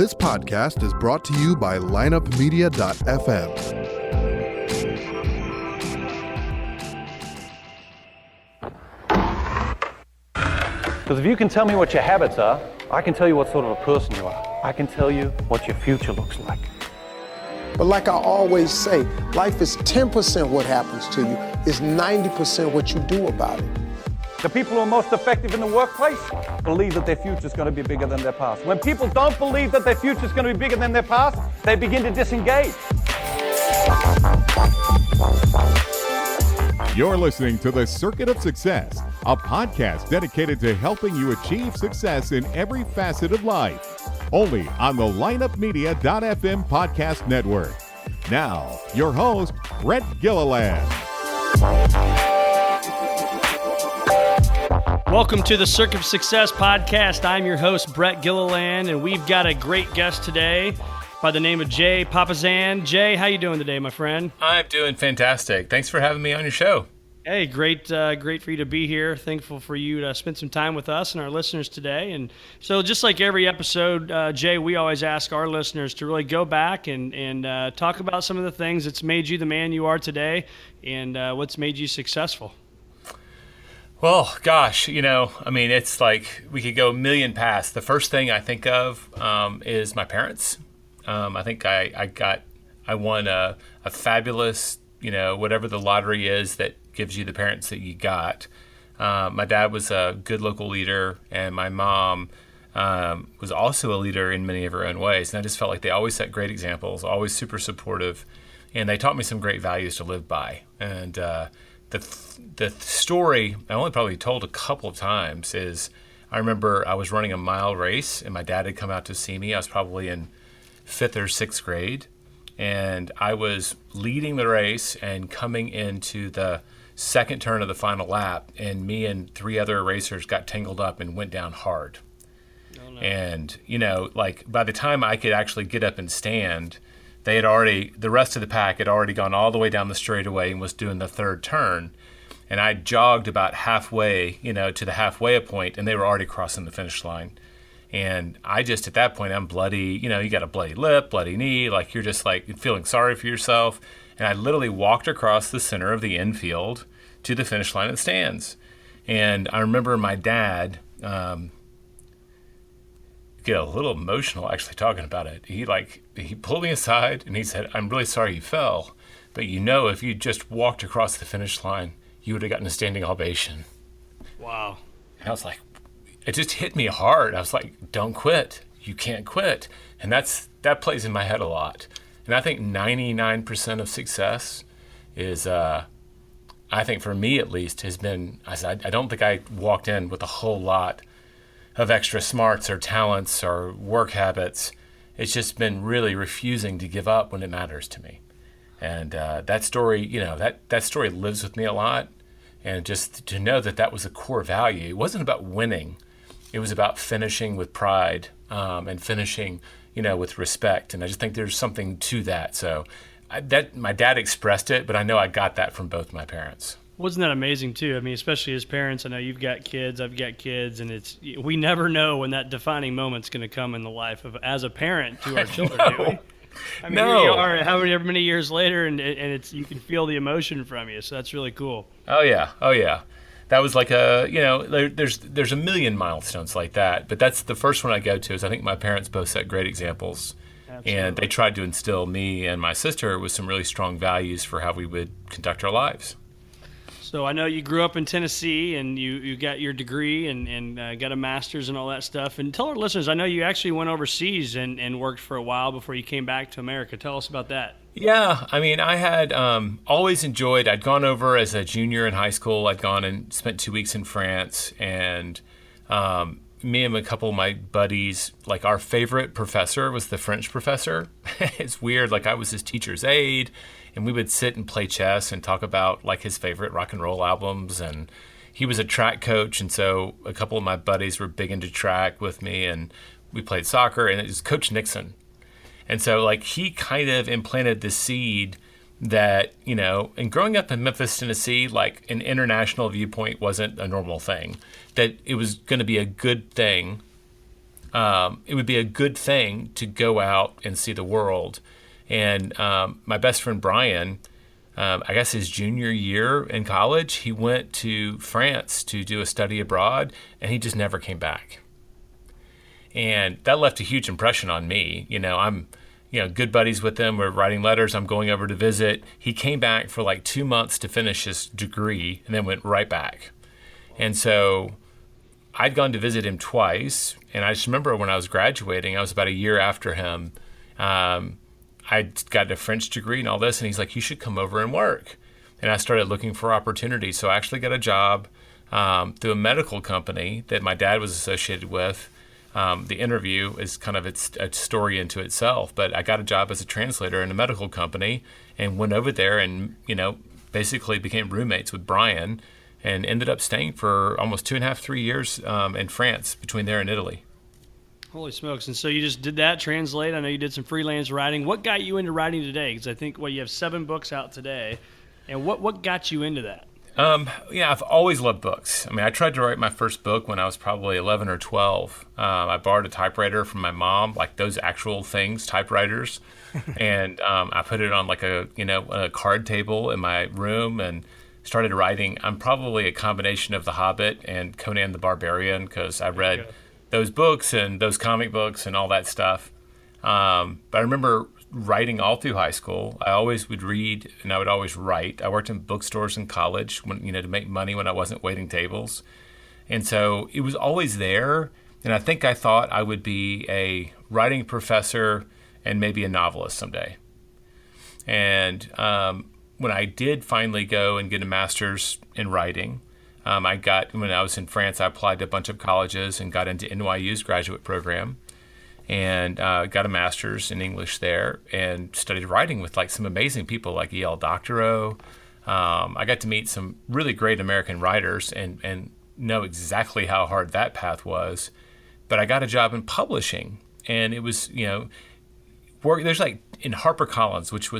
This podcast is brought to you by lineupmedia.fm. Because if you can tell me what your habits are, I can tell you what sort of a person you are. I can tell you what your future looks like. But like I always say, life is 10% what happens to you, it's 90% what you do about it. The people who are most effective in the workplace believe that their future is going to be bigger than their past. When people don't believe that their future is going to be bigger than their past, they begin to disengage. You're listening to The Circuit of Success, a podcast dedicated to helping you achieve success in every facet of life. Only on the lineupmedia.fm podcast network. Now, your host, Brett Gilliland. Welcome to the Circuit of Success podcast. I'm your host, Brett Gilliland, and we've got a great guest today by the name of Jay Papasan. Jay, how you doing today, my friend? I'm doing fantastic. Thanks for having me on your show. Hey, great for you to be here. Thankful for you to spend some time with us and our listeners today. And so just like every episode, Jay, we always ask our listeners to really go back and talk about some of the things that's made you the man you are today and what's made you successful. Well, gosh, it's like we could go a million paths. The first thing I think of is my parents. I think I won a fabulous, whatever the lottery is that gives you the parents that you got. My dad was a good local leader, and my mom was also a leader in many of her own ways. And I just felt like they always set great examples, always super supportive, and they taught me some great values to live by. And the story I only probably told a couple of times is I remember I was running a mile race, and my dad had come out to see me. I was probably in 5th or 6th grade, and I was leading the race and coming into the second turn of the final lap, and me and 3 other racers got tangled up and went down hard. Oh, no. And, by the time I could actually get up and stand, the rest of the pack had already gone all the way down the straightaway and was doing the 3rd turn. And I jogged about halfway, to the halfway point, and they were already crossing the finish line. And I just, at that point, I'm bloody, you got a bloody lip, bloody knee, like you're just like feeling sorry for yourself. And I literally walked across the center of the infield to the finish line of the stands. And I remember my dad get a little emotional actually talking about it. He pulled me aside and he said, "I'm really sorry you fell, but if you just walked across the finish line, you would have gotten a standing ovation." Wow. And I was like, it just hit me hard. I was like, don't quit. You can't quit. And that plays in my head a lot. And I think 99% of success is, I think for me at least, has been, I don't think I walked in with a whole lot of extra smarts or talents or work habits. It's just been really refusing to give up when it matters to me. And that story, that story lives with me a lot. And just to know that was a core value. It wasn't about winning. It was about finishing with pride and finishing, with respect. And I just think there's something to that. So my dad expressed it, but I know I got that from both my parents. Wasn't that amazing too? I mean, especially as parents, I know you've got kids, I've got kids, and we never know when that defining moment's going to come in the life of as a parent to our children, do we? I mean, no. Here you are, however many years later, and you can feel the emotion from you. So that's really cool. Oh yeah. That was like there's a million milestones like that, but that's the first one I go to. Is I think my parents both set great examples. Absolutely. And they tried to instill me and my sister with some really strong values for how we would conduct our lives. So I know you grew up in Tennessee, and you got your degree and got a master's and all that stuff. And tell our listeners, I know you actually went overseas and worked for a while before you came back to America. Tell us about that. Yeah, I mean, I had always enjoyed, I'd gone over as a junior in high school. I'd gone and spent 2 weeks in France, and me and a couple of my buddies, like our favorite professor was the French professor. It's weird, like I was his teacher's aide, and we would sit and play chess and talk about like his favorite rock and roll albums. And he was a track coach, and so a couple of my buddies were big into track with me, and we played soccer, and it was Coach Nixon. And so like he kind of implanted the seed that, and growing up in Memphis, Tennessee, like an international viewpoint wasn't a normal thing, that it was going to be a good thing it would be a good thing to go out and see the world. And my best friend Brian, I guess his junior year in college, he went to France to do a study abroad, and he just never came back. And that left a huge impression on me. I'm good buddies with him. We're writing letters. I'm going over to visit. He came back for like 2 months to finish his degree and then went right back. And so I'd gone to visit him twice. And I just remember when I was graduating, I was about a year after him. I'd got a French degree and all this. And he's like, you should come over and work. And I started looking for opportunities. So I actually got a job through a medical company that my dad was associated with. The interview is kind of a story into itself, but I got a job as a translator in a medical company and went over there and, basically became roommates with Brian and ended up staying for almost 2.5, 3 years in France between there and Italy. Holy smokes. And so you just did that, translate. I know you did some freelance writing. What got you into writing today? Because I think, you have 7 books out today. And what got you into that? I've always loved books. I tried to write my first book when I was probably 11 or 12. I borrowed a typewriter from my mom, like those actual things, typewriters. And I put it on like a card table in my room and started writing. I'm probably a combination of The Hobbit and Conan the Barbarian because I read those books and those comic books and all that stuff. But I remember writing all through high school. I always would read and I would always write. I worked in bookstores in college to make money when I wasn't waiting tables. And so it was always there. And I think I thought I would be a writing professor and maybe a novelist someday. And when I did finally go and get a master's in writing, when I was in France, I applied to a bunch of colleges and got into NYU's graduate program. And got a master's in English there and studied writing with like some amazing people like E.L. Doctorow. I got to meet some really great American writers and know exactly how hard that path was. But I got a job in publishing, and it was, there's like in HarperCollins, which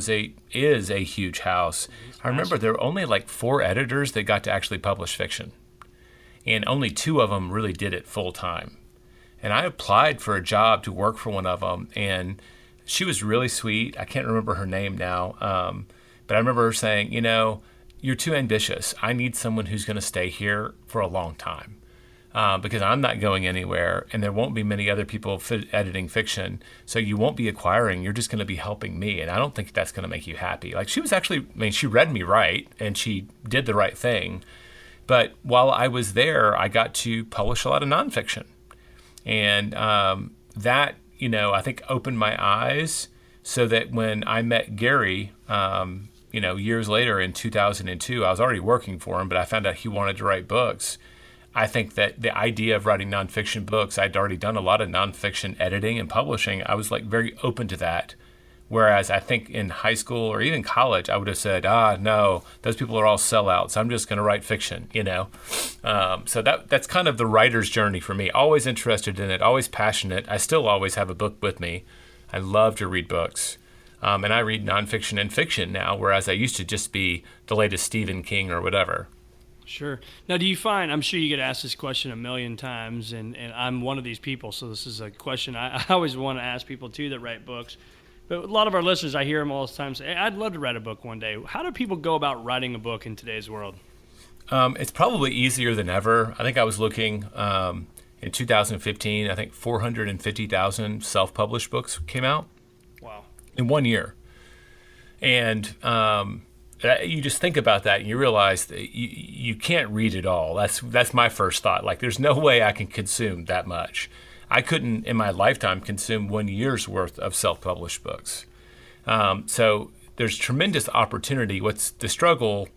is a huge house. I remember there were only like 4 editors that got to actually publish fiction, and only 2 of them really did it full time. And I applied for a job to work for one of them, and she was really sweet. I can't remember her name now, but I remember her saying, you're too ambitious. I need someone who's going to stay here for a long time because I'm not going anywhere, and there won't be many other people editing fiction, so you won't be acquiring. You're just going to be helping me, and I don't think that's going to make you happy. Like she was actually, she read me right, and she did the right thing. But while I was there, I got to publish a lot of nonfiction. And that, I think opened my eyes so that when I met Gary, years later in 2002, I was already working for him, but I found out he wanted to write books. I think that the idea of writing nonfiction books, I'd already done a lot of nonfiction editing and publishing. I was like very open to that. Whereas I think in high school or even college, I would have said, no, those people are all sellouts. I'm just going to write fiction, So that's kind of the writer's journey for me. Always interested in it, always passionate. I still always have a book with me. I love to read books. And I read nonfiction and fiction now, whereas I used to just be the latest Stephen King or whatever. Sure. Now, do you find, I'm sure you get asked this question a million times, and I'm one of these people, so this is a question I always want to ask people, too, that write books. But a lot of our listeners, I hear them all the time say, I'd love to write a book one day. How do people go about writing a book in today's world? It's probably easier than ever. I think I was looking in 2015, I think 450,000 self-published books came out. Wow. In 1 year. And you just think about that and you realize that you can't read it all. That's my first thought. Like, there's no way I can consume that much. I couldn't, in my lifetime, consume 1 year's worth of self-published books. So there's tremendous opportunity. What's the struggle?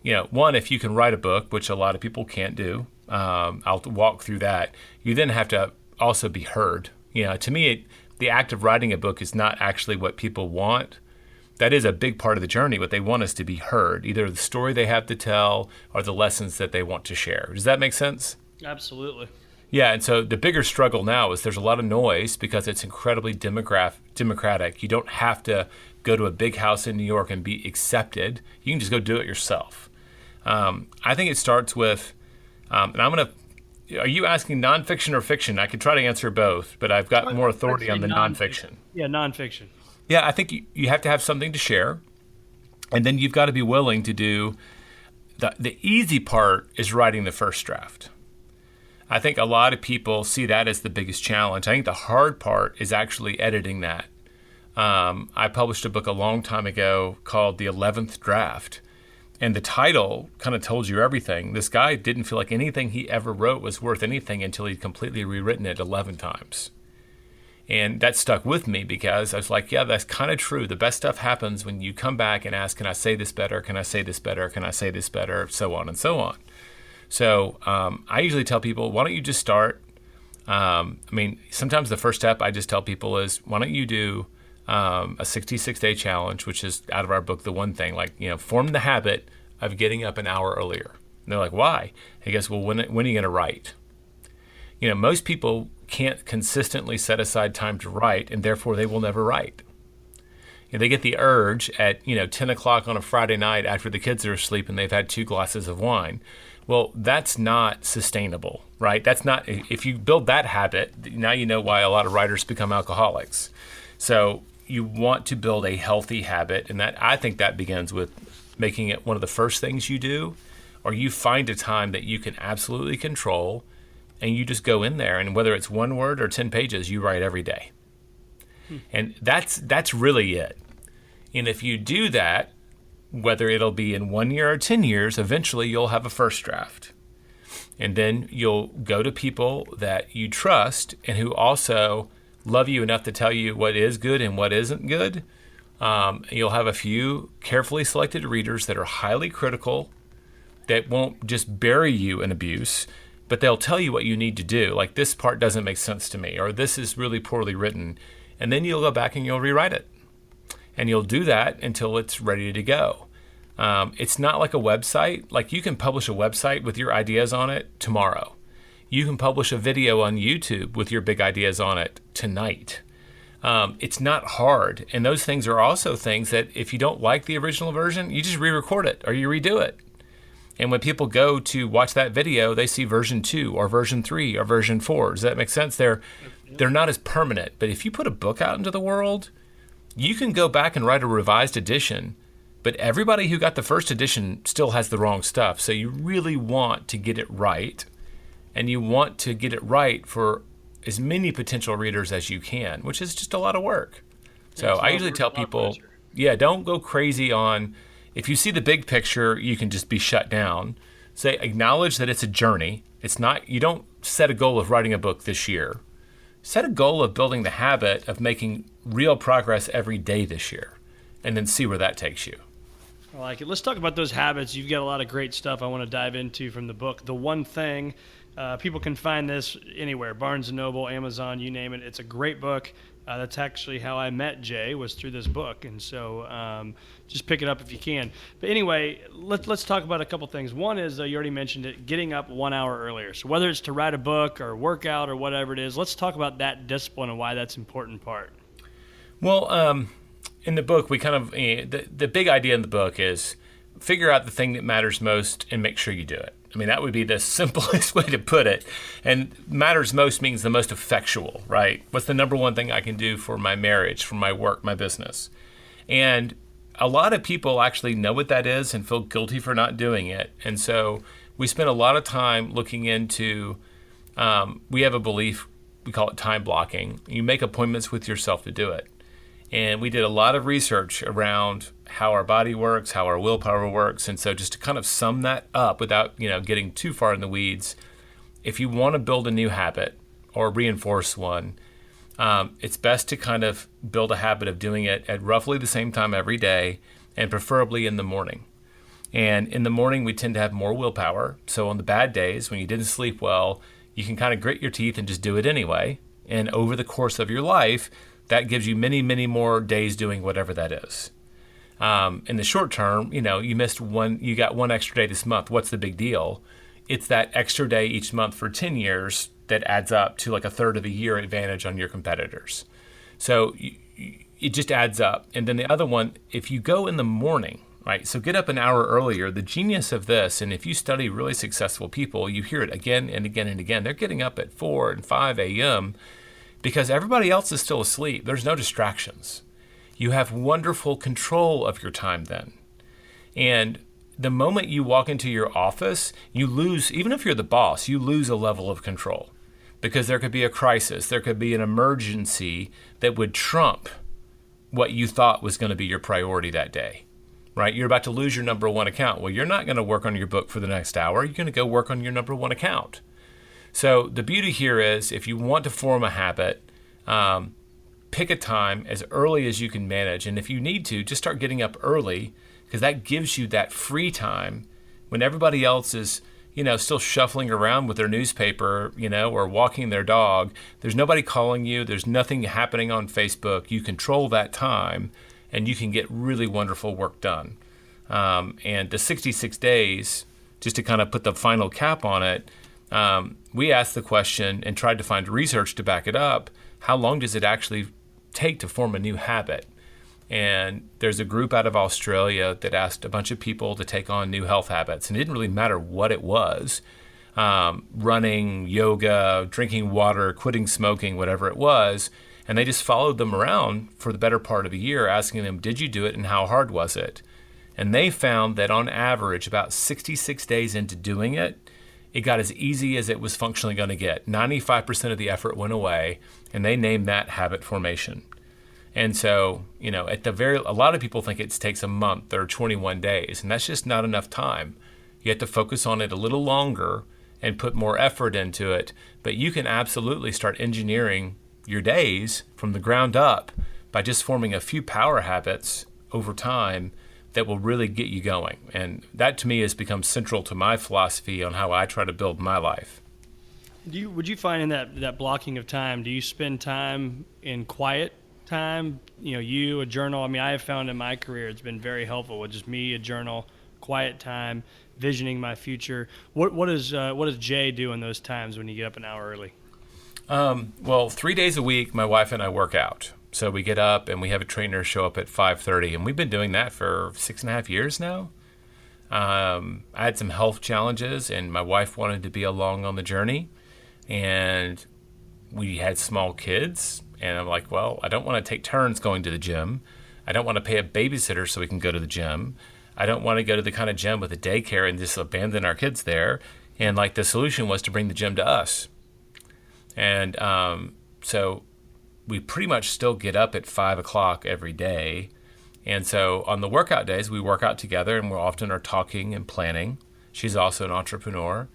One, if you can write a book, which a lot of people can't do, I'll walk through that. You then have to also be heard. To me, the act of writing a book is not actually what people want. That is a big part of the journey. What they want is to be heard, either the story they have to tell or the lessons that they want to share. Does that make sense? Absolutely. Yeah, and so the bigger struggle now is there's a lot of noise because it's incredibly democratic. You don't have to go to a big house in New York and be accepted. You can just go do it yourself. I think it starts with, and I'm going to Are you asking nonfiction or fiction? I could try to answer both, but I've got more authority on the nonfiction. Yeah, nonfiction. Yeah, I think you have to have something to share, and then you've got to be willing to do the easy part is writing the first draft. I think a lot of people see that as the biggest challenge. I think the hard part is actually editing that. I published a book a long time ago called The 11th Draft, and the title kind of told you everything. This guy didn't feel like anything he ever wrote was worth anything until he'd completely rewritten it 11 times. And that stuck with me because I was like, yeah, that's kind of true. The best stuff happens when you come back and ask, can I say this better? Can I say this better? Can I say this better? So on and so on. So I usually tell people, why don't you just start? Sometimes the first step I just tell people is, why don't you do a 66-day challenge, which is out of our book, The One Thing, form the habit of getting up an hour earlier. And they're like, why? He goes, well, when are you going to write? Most people can't consistently set aside time to write, and therefore they will never write. They get the urge at 10 o'clock on a Friday night after the kids are asleep and they've had 2 glasses of wine. Well, that's not sustainable, right? That's not, if you build that habit, now you know why a lot of writers become alcoholics. So you want to build a healthy habit, and that I think that begins with making it one of the first things you do, or you find a time that you can absolutely control, and you just go in there, and whether it's 1 word or 10 pages, you write every day. And that's really it. And if you do that, whether it'll be in 1 year or 10 years, eventually you'll have a first draft. And then you'll go to people that you trust and who also love you enough to tell you what is good and what isn't good. You'll have a few carefully selected readers that are highly critical, that won't just bury you in abuse, but they'll tell you what you need to do. Like, this part doesn't make sense to me, or this is really poorly written. And then you'll go back and you'll rewrite it. And you'll do that until it's ready to go. It's not like a website. Like, you can publish a website with your ideas on it tomorrow. You can publish a video on YouTube with your big ideas on it tonight. It's not hard. And those things are also things that if you don't like the original version, you just re-record it or you redo it. And when people go to watch that video, they see version 2 or version 3 or version 4. Does that make sense? They're not as permanent. But if you put a book out into the world, you can go back and write a revised edition, but everybody who got the first edition still has the wrong stuff. So you really want to get it right, and you want to get it right for as many potential readers as you can, which is just a lot of work. So I usually tell people, don't go crazy on, if you see the big picture, you can just be shut down. Say, acknowledge that it's a journey. It's not, you don't set a goal of writing a book this year. Set a goal of building the habit of making real progress every day this year, and then see where that takes you. I like it. Let's talk about those habits. You've got a lot of great stuff I want to dive into from the book. The One Thing, people can find this anywhere, Barnes & Noble, Amazon, you name it. It's a great book. That's actually how I met Jay, was through this book. And so just pick it up if you can. But anyway, let's talk about a couple things. One is, you already mentioned it, getting up 1 hour earlier. So whether it's to write a book or work out or whatever it is, let's talk about that discipline and why that's an important part. Well, in the book, we kind of, the big idea in the book is figure out the thing that matters most and make sure you do it. I mean, that would be the simplest way to put it. And matters most means the most effectual, right? What's the number one thing I can do for my marriage, for my work, my business? And a lot of people actually know what that is and feel guilty for not doing it. And so we spend a lot of time looking into, we have a belief, we call it time blocking. You make appointments with yourself to do it. And we did a lot of research around how our body works, how our willpower works. And so just to kind of sum that up without, getting too far in the weeds, if you want to build a new habit or reinforce one, it's best to kind of build a habit of doing it at roughly the same time every day, and preferably in the morning. And in the morning, we tend to have more willpower. So on the bad days, when you didn't sleep well, you can kind of grit your teeth and just do it anyway. And over the course of your life, that gives you many, many more days doing whatever that is. In the short term, you missed one, you got one extra day this month. What's the big deal? It's that extra day each month for 10 years that adds up to like a third of a year advantage on your competitors. So it just adds up. And then the other one, if you go in the morning, right? So get up an hour earlier. The genius of this, and if you study really successful people, you hear it again and again and again. They're getting up at 4 and 5 a.m. because everybody else is still asleep. There's no distractions. You have wonderful control of your time then. And the moment you walk into your office, you lose, even if you're the boss, you lose a level of control because there could be a crisis. There could be an emergency that would trump what you thought was going to be your priority that day, right? You're about to lose your number one account. Well, you're not going to work on your book for the next hour. You're going to go work on your number one account. So the beauty here is if you want to form a habit, pick a time as early as you can manage. And if you need to, just start getting up early because that gives you that free time when everybody else is, still shuffling around with their newspaper, or walking their dog. There's nobody calling you. There's nothing happening on Facebook. You control that time and you can get really wonderful work done. And the 66 days, just to kind of put the final cap on it, we asked the question and tried to find research to back it up. How long does it actually take to form a new habit? And there's a group out of Australia that asked a bunch of people to take on new health habits. And it didn't really matter what it was, running, yoga, drinking water, quitting smoking, whatever it was. And they just followed them around for the better part of a year, asking them, did you do it and how hard was it? And they found that on average, about 66 days into doing it, it got as easy as it was functionally going to get. 95% of the effort went away, and they named that habit formation. And so, a lot of people think it takes a month or 21 days, and that's just not enough time. You have to focus on it a little longer and put more effort into it. But you can absolutely start engineering your days from the ground up by just forming a few power habits over time that will really get you going. And that to me has become central to my philosophy on how I try to build my life. Would you find in that blocking of time, do you spend time in quiet time, a journal? I mean, I have found in my career it's been very helpful with just me, a journal, quiet time, visioning my future. What does Jay do in those times when you get up an hour early? Well, 3 days a week, my wife and I work out. So we get up and we have a trainer show up at 5:30, and we've been doing that for 6.5 years now. I had some health challenges, and my wife wanted to be along on the journey, and we had small kids, and I'm like, well, I don't want to take turns going to the gym. I don't want to pay a babysitter so we can go to the gym. I don't want to go to the kind of gym with a daycare and just abandon our kids there. And the solution was to bring the gym to us. And so we pretty much still get up at 5 o'clock every day. And so on the workout days, we work out together, and we often are talking and planning. She's also an entrepreneur.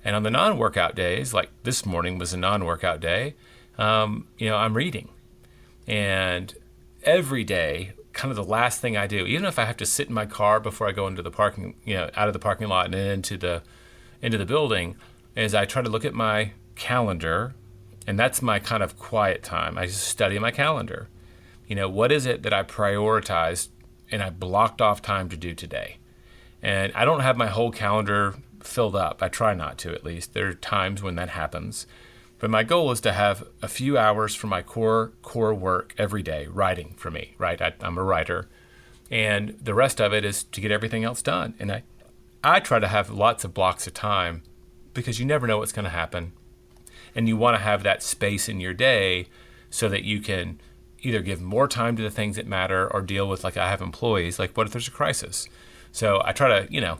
And on the non-workout days, like this morning was a non-workout day, I'm reading. And every day, kind of the last thing I do, even if I have to sit in my car before I go into the parking, out of the parking lot and into the building, is I try to look at my calendar, and that's my kind of quiet time. I just study my calendar. What is it that I prioritized and I blocked off time to do today? And I don't have my whole calendar filled up. I try not to, at least. There are times when that happens. But my goal is to have a few hours for my core work every day, writing for me, right? I'm a writer. And the rest of it is to get everything else done. And I try to have lots of blocks of time because you never know what's going to happen. And you want to have that space in your day so that you can either give more time to the things that matter or deal with, I have employees, what if there's a crisis? So I try to,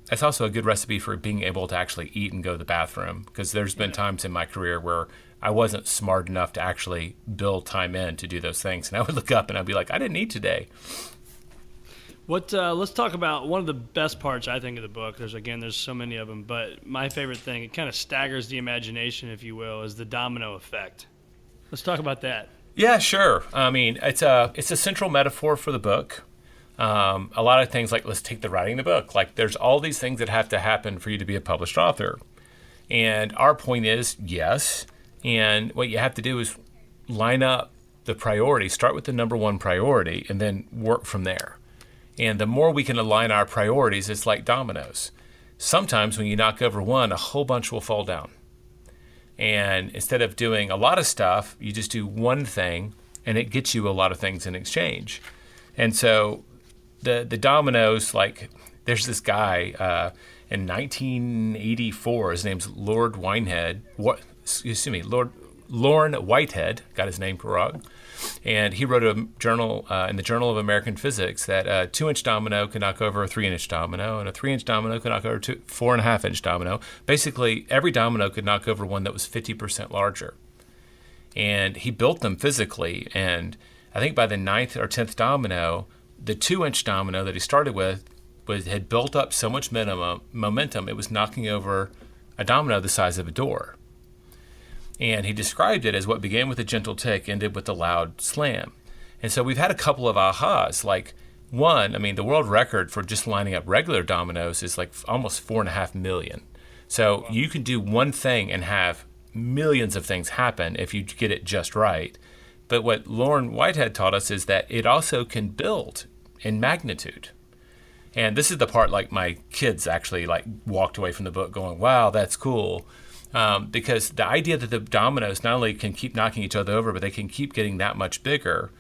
that's also a good recipe for being able to actually eat and go to the bathroom, because there's been times in my career where I wasn't smart enough to actually build time in to do those things. And I would look up and I'd be like, I didn't eat today. Let's talk about one of the best parts, I think, of the book. There's so many of them, but my favorite thing, it kind of staggers the imagination, if you will, is the domino effect. Let's talk about that. Yeah, sure. I mean, it's a central metaphor for the book. A lot of things let's take the writing of the book. There's all these things that have to happen for you to be a published author. And our point is, yes. And what you have to do is line up the priority, start with the number one priority, and then work from there. And the more we can align our priorities, it's like dominoes. Sometimes when you knock over one, a whole bunch will fall down. And instead of doing a lot of stuff, you just do one thing, and it gets you a lot of things in exchange. And so the dominoes, like there's this guy in 1984. His name's Lord Whitehead. Lorne Whitehead, got his name wrong. And he wrote a journal in the Journal of American Physics that a 2-inch domino could knock over a 3-inch domino, and a 3-inch domino could knock over a 4.5-inch domino. Basically, every domino could knock over one that was 50% larger. And he built them physically, and I think by the 9th or 10th domino, the 2-inch domino that he started with had built up so much momentum, it was knocking over a domino the size of a door. And he described it as what began with a gentle tick, ended with a loud slam. And so we've had a couple of ahas. Like one, I mean, the world record for just lining up regular dominoes is like almost 4.5 million. So you can do one thing and have millions of things happen if you get it just right. But what Lorne Whitehead taught us is that it also can build in magnitude. And this is the part like my kids actually like walked away from the book going, wow, that's cool. Because the idea that the dominoes not only can keep knocking each other over, but they can keep getting that much bigger.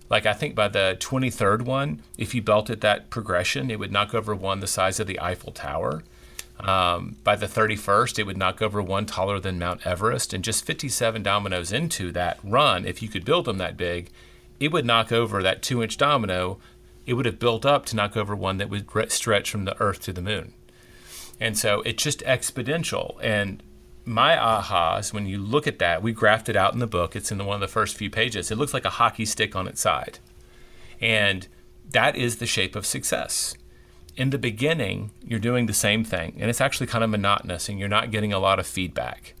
Like I think by the 23rd one, if you built it that progression, it would knock over one the size of the Eiffel Tower. By the 31st, it would knock over one taller than Mount Everest. And just 57 dominoes into that run, if you could build them that big, it would knock over that 2-inch domino. It would have built up to knock over one that would stretch from the Earth to the moon. And so it's just exponential. And my ahas, when you look at that, we graphed it out in the book. It's in one of the first few pages. It looks like a hockey stick on its side. And that is the shape of success. In the beginning, you're doing the same thing, and it's actually kind of monotonous, and you're not getting a lot of feedback.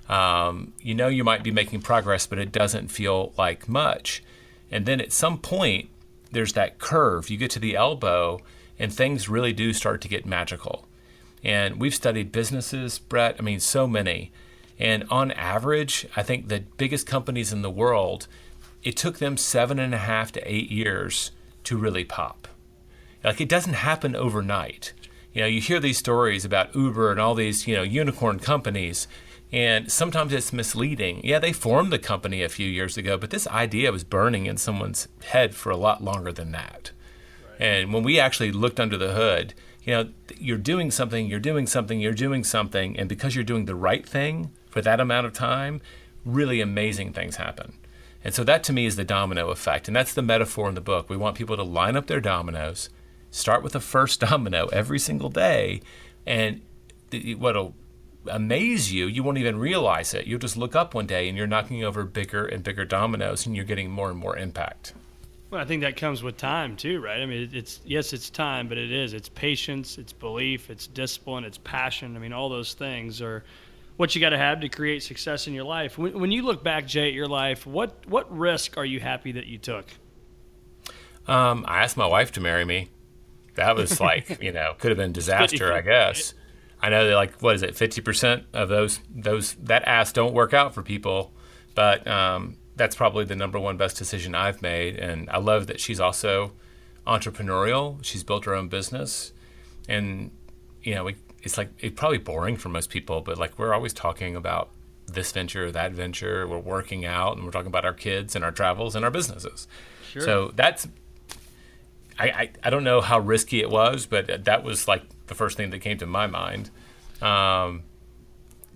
You might be making progress, but it doesn't feel like much. And then at some point, there's that curve. You get to the elbow, and things really do start to get magical. And we've studied businesses, Brett, I mean, so many. And on average, I think the biggest companies in the world, it took them 7.5 to 8 years to really pop. Like, it doesn't happen overnight. You hear these stories about Uber and all these, unicorn companies, and sometimes it's misleading. Yeah, they formed the company a few years ago, but this idea was burning in someone's head for a lot longer than that. Right. And when we actually looked under the hood, you're doing something, and because you're doing the right thing for that amount of time, really amazing things happen. And so that to me is the domino effect, and that's the metaphor in the book. We want people to line up their dominoes, start with the first domino every single day, and what'll amaze you, you won't even realize it. You'll just look up one day and you're knocking over bigger and bigger dominoes, and you're getting more and more impact. Well, I think that comes with time too, right? I mean, it's time, but it's patience, it's belief, it's discipline, it's passion. I mean, all those things are what you got to have to create success in your life. When you look back, Jay, at your life, what risk are you happy that you took? I asked my wife to marry me. That was like, could have been disaster, I guess. I know that 50% of those that ask don't work out for people, but that's probably the number one best decision I've made. And I love that she's also entrepreneurial. She's built her own business. And, it's probably boring for most people, but we're always talking about this venture, that venture. We're working out, and we're talking about our kids and our travels and our businesses. Sure. So that's, I don't know how risky it was, but that was the first thing that came to my mind.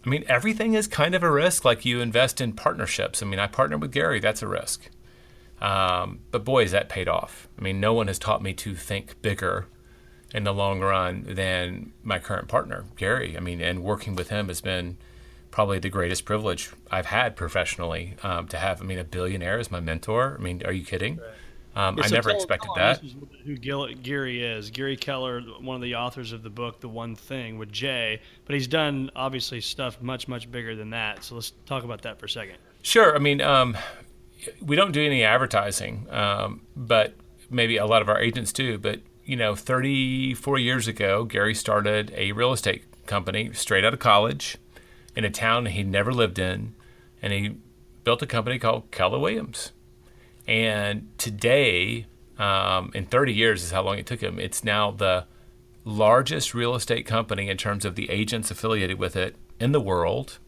I mean, everything is kind of a risk. Like, you invest in partnerships. I mean, I partnered with Gary. That's a risk. But boy, has that paid off. I mean, no one has taught me to think bigger in the long run than my current partner, Gary. I mean, and working with him has been probably the greatest privilege I've had professionally, to have, a billionaire as my mentor. I mean, are you kidding? Right. I never expected that. Who Gary is. Gary Keller, one of the authors of the book, The One Thing, with Jay. But he's done, obviously, stuff much, much bigger than that. So let's talk about that for a second. Sure. I mean, we don't do any advertising, but maybe a lot of our agents do. But, 34 years ago, Gary started a real estate company straight out of college in a town he'd never lived in. And he built a company called Keller Williams. And today, in 30 years is how long it took him, it's now the largest real estate company in terms of the agents affiliated with it in the world.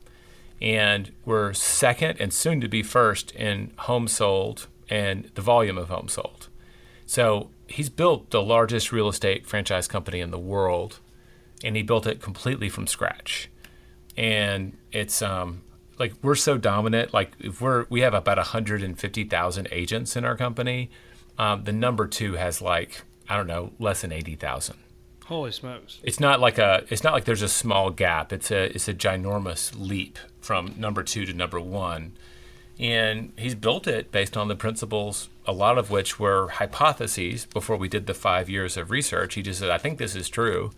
And we're second and soon to be first in homes sold and the volume of homes sold. So he's built the largest real estate franchise company in the world, and he built it completely from scratch. And it's like we're so dominant. Like if we have about 150,000 agents in our company. The number 2 has like, I don't know, less than 80,000. Holy smokes! It's not like there's a small gap. It's a ginormous leap from number 2 to number 1. And he's built it based on the principles, a lot of which were hypotheses before we did the 5 years of research. He just said, I think this is true.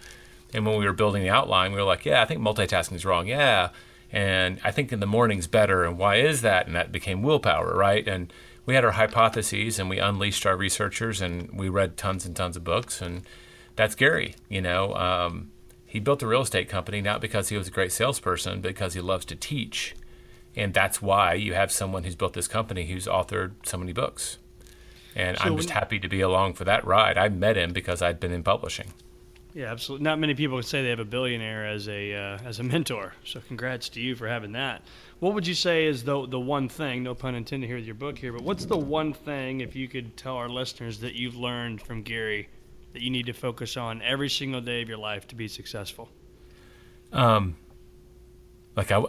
And when we were building the outline, we were like, yeah, I think multitasking is wrong. Yeah. And I think in the morning's better. And why is that? And that became willpower, right? And we had our hypotheses, and we unleashed our researchers, and we read tons and tons of books. And that's Gary. He built a real estate company not because he was a great salesperson, but because he loves to teach. And that's why you have someone who's built this company who's authored so many books. And I'm just happy to be along for that ride. I met him because I'd been in publishing. Yeah, absolutely. Not many people can say they have a billionaire as a mentor. So congrats to you for having that. What would you say is the one thing, no pun intended here with your book here, but what's the one thing, if you could tell our listeners, that you've learned from Gary that you need to focus on every single day of your life to be successful? I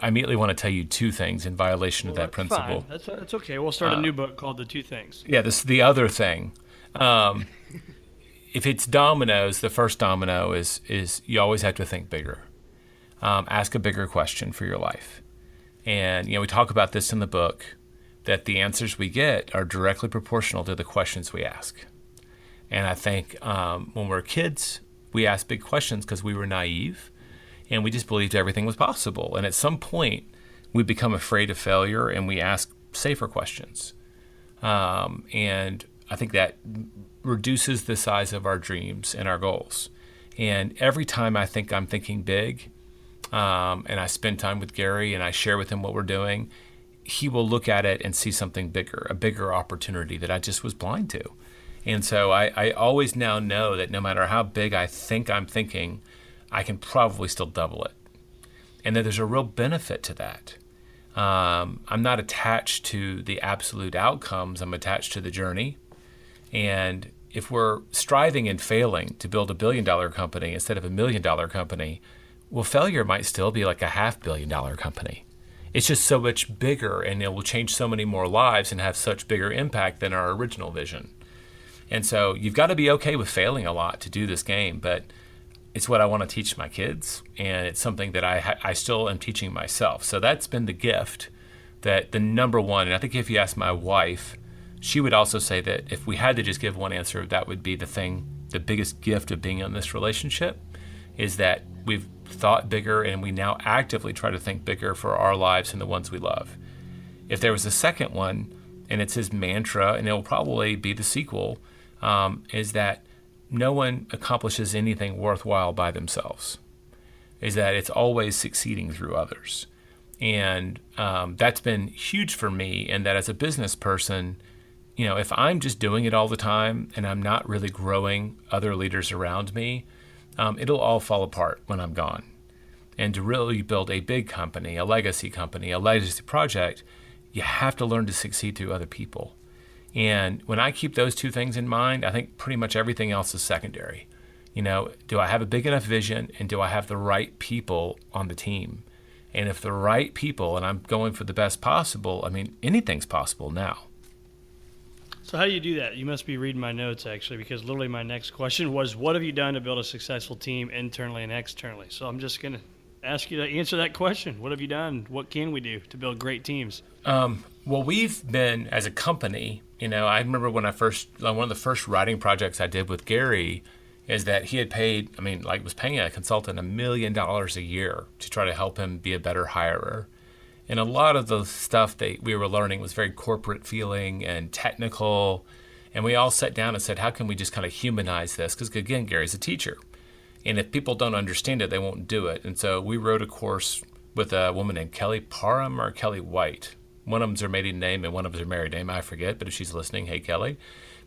immediately want to tell you 2 things in violation of that principle. Fine. That's okay. We'll start a new book called The 2 Things. Yeah, this is the other thing. If it's dominoes, the first domino is you always have to think bigger. Ask a bigger question for your life. And, we talk about this in the book, that the answers we get are directly proportional to the questions we ask. And I think when we're kids, we ask big questions because we were naive and we just believed everything was possible. And at some point, we become afraid of failure and we ask safer questions. And I think that reduces the size of our dreams and our goals. And every time I think I'm thinking big, and I spend time with Gary and I share with him what we're doing, he will look at it and see something bigger, a bigger opportunity that I just was blind to. And so I always now know that no matter how big I think I'm thinking, I can probably still double it. And that there's a real benefit to that. I'm not attached to the absolute outcomes. I'm attached to the journey. And if we're striving and failing to build $1 billion company instead of $1 million company, well, failure might still be like a $500 million company. It's just so much bigger, and it will change so many more lives and have such bigger impact than our original vision. And so you've got to be okay with failing a lot to do this game, but it's what I want to teach my kids, and it's something that I still am teaching myself. So that's been the gift, that the number one, and I think if you ask my wife, she would also say that if we had to just give one answer, that would be the biggest gift of being in this relationship, is that we've thought bigger and we now actively try to think bigger for our lives and the ones we love. If there was a second one, and it's his mantra, and it will probably be the sequel, is that no one accomplishes anything worthwhile by themselves, is that it's always succeeding through others. And that's been huge for me, and that as a business person, if I'm just doing it all the time and I'm not really growing other leaders around me, it'll all fall apart when I'm gone. And to really build a big company, a legacy project, you have to learn to succeed through other people. And when I keep those 2 things in mind, I think pretty much everything else is secondary. Do I have a big enough vision, and do I have the right people on the team? And if the right people, and I'm going for the best possible, anything's possible now. So how do you do that? You must be reading my notes, actually, because literally my next question was, what have you done to build a successful team internally and externally? So I'm just going to ask you to answer that question. What have you done? What can we do to build great teams? Well, we've been, as a company, I remember when one of the first writing projects I did with Gary is that he had paid, was paying a consultant $1 million a year to try to help him be a better hirer. And a lot of the stuff that we were learning was very corporate feeling and technical. And we all sat down and said, how can we just kind of humanize this? Because, again, Gary's a teacher. And if people don't understand it, they won't do it. And so we wrote a course with a woman named Kelly Parham or Kelly White. One of them's her maiden name and one of them's her married name. I forget, but if she's listening, hey, Kelly.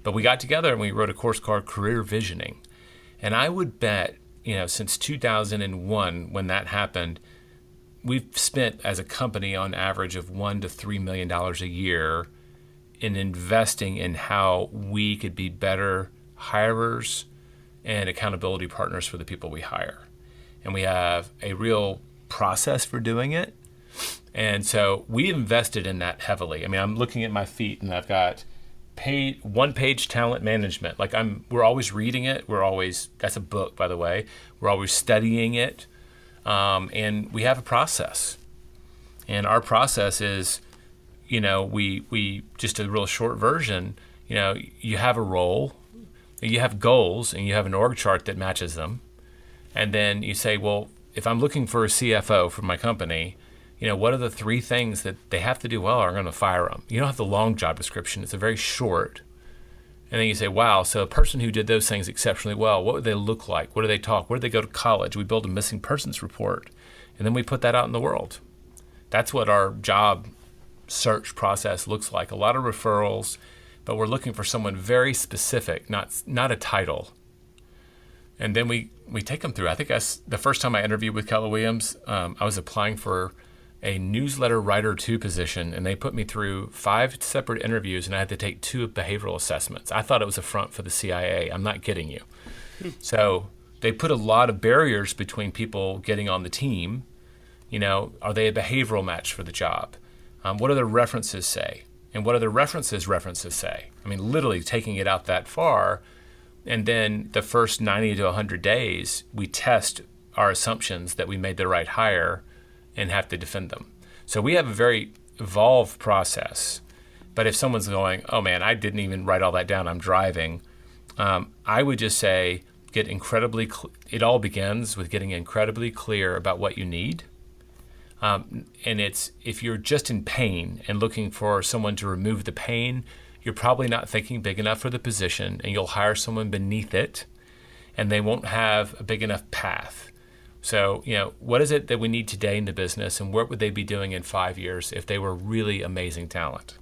But we got together and we wrote a course called Career Visioning. And I would bet, since 2001, when that happened, we've spent as a company on average of $1 to $3 million a year in investing in how we could be better hirers and accountability partners for the people we hire. And we have a real process for doing it. And so we invested in that heavily. I mean, I'm looking at my feet and I've got one-page talent management. Like we're always reading it. That's a book, by the way. We're always studying it. And we have a process. And our process is, we just a real short version, you have a role, you have goals, and you have an org chart that matches them. And then you say, well, if I'm looking for a CFO for my company, what are the 3 things that they have to do well or I'm going to fire them? You don't have the long job description. It's a very short. And then you say, wow, so a person who did those things exceptionally well, what would they look like? What do they talk? Where did they go to college? We build a missing persons report, and then we put that out in the world. That's what our job search process looks like. A lot of referrals, but we're looking for someone very specific, not a title. And then we take them through. I think the first time I interviewed with Keller Williams, I was applying for a newsletter writer 2 position, and they put me through 5 separate interviews, and I had to take 2 behavioral assessments. I thought it was a front for the CIA. I'm not kidding you. So they put a lot of barriers between people getting on the team. Are they a behavioral match for the job? What do their references say? And what do their references say? I mean, literally taking it out that far. And then the first 90 to 100 days, we test our assumptions that we made the right hire and have to defend them. So we have a very evolved process. But if someone's going, oh man, I didn't even write all that down, I'm driving, I would just say it all begins with getting incredibly clear about what you need. And if you're just in pain and looking for someone to remove the pain, you're probably not thinking big enough for the position, and you'll hire someone beneath it, and they won't have a big enough path. So, what is it that we need today in the business, and what would they be doing in 5 years if they were really amazing talent?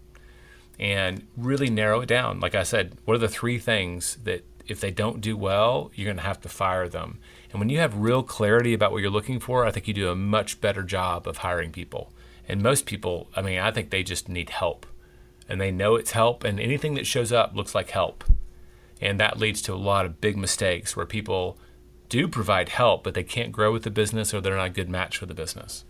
And really narrow it down. Like I said, what are the 3 things that if they don't do well, you're going to have to fire them? And when you have real clarity about what you're looking for, I think you do a much better job of hiring people. And most people, I think they just need help. And they know it's help, and anything that shows up looks like help. And that leads to a lot of big mistakes where people do provide help, but they can't grow with the business, or they're not a good match for the business.